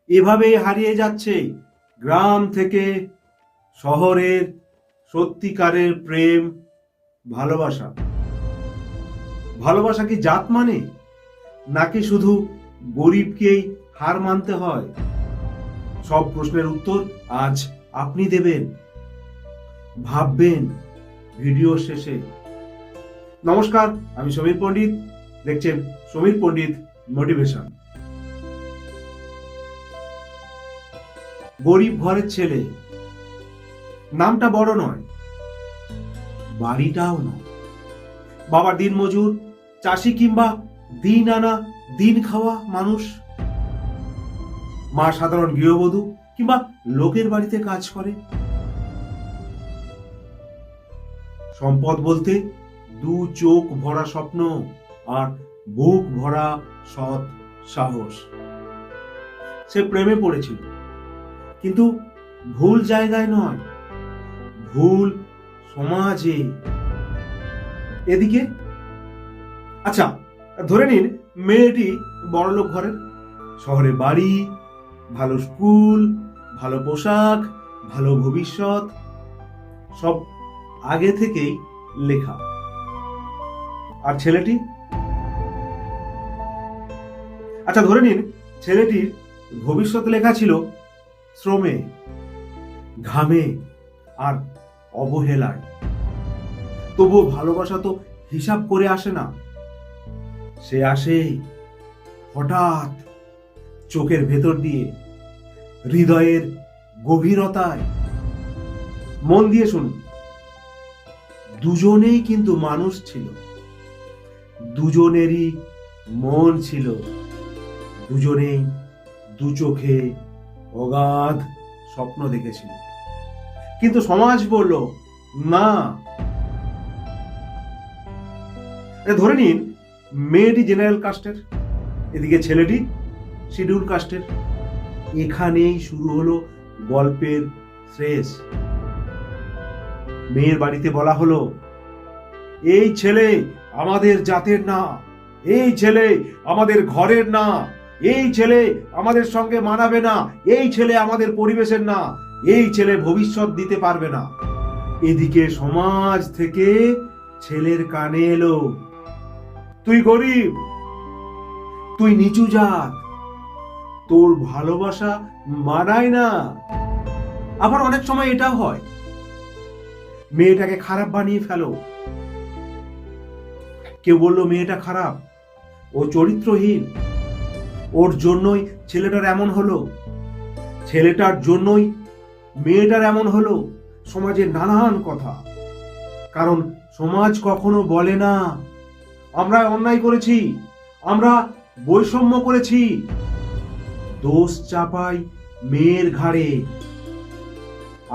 এভাবেই হারিয়ে যাচ্ছে গ্রাম থেকে শহরের সত্যিকারের প্রেম, ভালোবাসা। ভালোবাসা কি জাত মানে, নাকি শুধু গরিবকেই হার মানতে হয়? সব প্রশ্নের উত্তর আজ আপনি দেবেন, ভাববেন ভিডিও শেষে। নমস্কার, আমি সমীর পণ্ডিত, দেখছেন সমীর পণ্ডিত মোটিভেশন। গরিব ঘরের ছেলে, নামটা বড় নয়, বাড়িটাও নয়। বাবা দিনমজুর, চাষি কিংবা দিন আনা দিন খাওয়া মানুষ। মা সাধারণ গৃহবধূ কিংবা লোকের বাড়িতে কাজ করে। সম্পদ বলতে দু চোখ ভরা স্বপ্ন আর বুক ভরা সৎ সাহস। সে প্রেমে পড়েছিল, কিন্তু ভুল জায়গায় নয়, ভুল সমাজে। এদিকে আচ্ছা, ধরে নিন মেয়েটি বড়লোক ঘরের, শহরে বাড়ি, ভালো স্কুল, ভালো পোশাক, ভালো ভবিষ্যৎ, সব আগে থেকেই লেখা। আর ছেলেটি, আচ্ছা ধরে নিন ছেলেটির ভবিষ্যৎ লেখা ছিল শ্রমে, ঘামে আর অবহেলায়। তবুও ভালোবাসা তো হিসাব করে আসে না। সে আসে হঠাৎ, চোখের ভেতর দিয়ে, হৃদয়ের গভীরতায়। মন দিয়ে শুনুন, দুজনেই কিন্তু মানুষ ছিল, দুজনেরই মন ছিল, দুজনেই দু চোখে অগাধ স্বপ্ন দেখেছিল। কিন্তু সমাজ বলল না। ধরে নিন মেয়েটি জেনারেল কাস্টের, এদিকে ছেলেটি শিডিউল কাস্টের। এখানেই শুরু হলো গল্পের শেষ। মেয়ের বাড়িতে বলা হলো, এই ছেলে আমাদের জাতের না, এই ছেলে আমাদের ঘরের না, এই ছেলে আমাদের সঙ্গে মানাবে না, এই ছেলে আমাদের পরিবেশের না, এই ছেলে ভবিষ্যৎ দিতে পারবে না। এদিকে সমাজ থেকে ছেলের কানে এলো, তুই গরিব, তুই নিচু জাত, তোর ভালোবাসা মানায় না। আবার অনেক সময় এটাও হয়, মেয়েটাকে খারাপ বানিয়ে ফেলো। কেউ বললো মেয়েটা খারাপ, ও চরিত্রহীন, ওর জন্যই ছেলেটার এমন হলো, ছেলেটার জন্যই মেয়েটার এমন হলো। সমাজের নানান কথা। কারণ সমাজ কখনো বলে না আমরা অন্যায় করেছি, আমরা বৈষম্য করেছি। দোষ চাপায় মেয়ের ঘাড়ে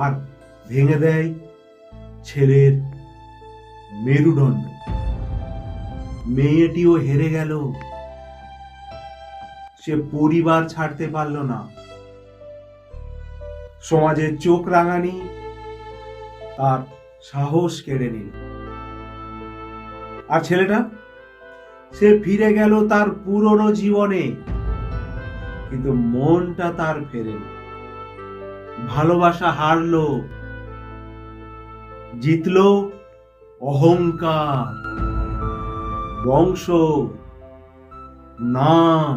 আর ভেঙে দেয় ছেলের মেরুদণ্ড। মেয়েটিও হেরে গেল, সে পরিবার ছাড়তে পারল না। সমাজের চোখ রাঙানি তার সাহস কেড়ে নিল। আর ছেলেটা, সে ফিরে গেল তার পুরনো জীবনে, কিন্তু মনটা তার ফেরেনি। ভালোবাসা হারলো, জিতলো অহংকার, বংশ, নাম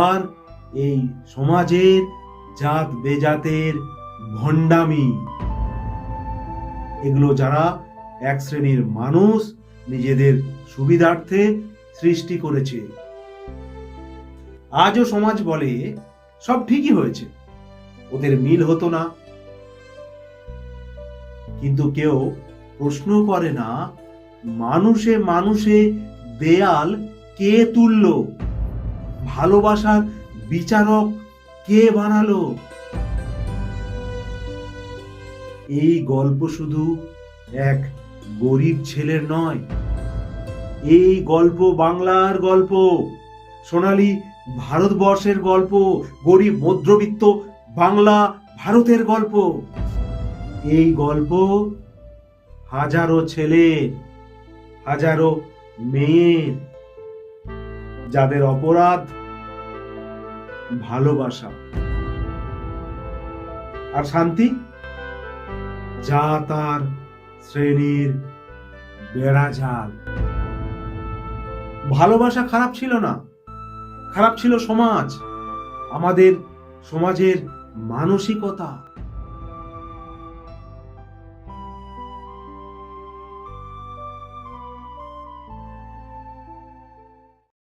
আর এই সমাজের জাত বেজাতের ভণ্ডামি। এগুলো যারা এক শ্রেণীর মানুষ নিজেদের সুবিধার্থে সৃষ্টি করেছে। আজও সমাজ বলে সব ঠিকই হয়েছে, ওদের মিল হতো না। কিন্তু কেউ প্রশ্ন করে না, মানুষে মানুষে দেয়াল কে তুললো? ভালোবাসার বিচারক কে বানালো? এই গল্প শুধু এক গরিব ছেলের নয়, এই গল্প বাংলার গল্প, সোনালী ভারতবর্ষের গল্প, গরিব মধ্যবিত্ত বাংলা ভারতের গল্প। এই গল্প হাজারো ছেলের, হাজারো মেয়ের, যাদের অপরাধ ভালোবাসা। আর শান্তি? যা তার শ্রেণীর বেড়াজাল। ভালোবাসা খারাপ ছিল না, খারাপ ছিল সমাজ, আমাদের সমাজের মানসিকতা।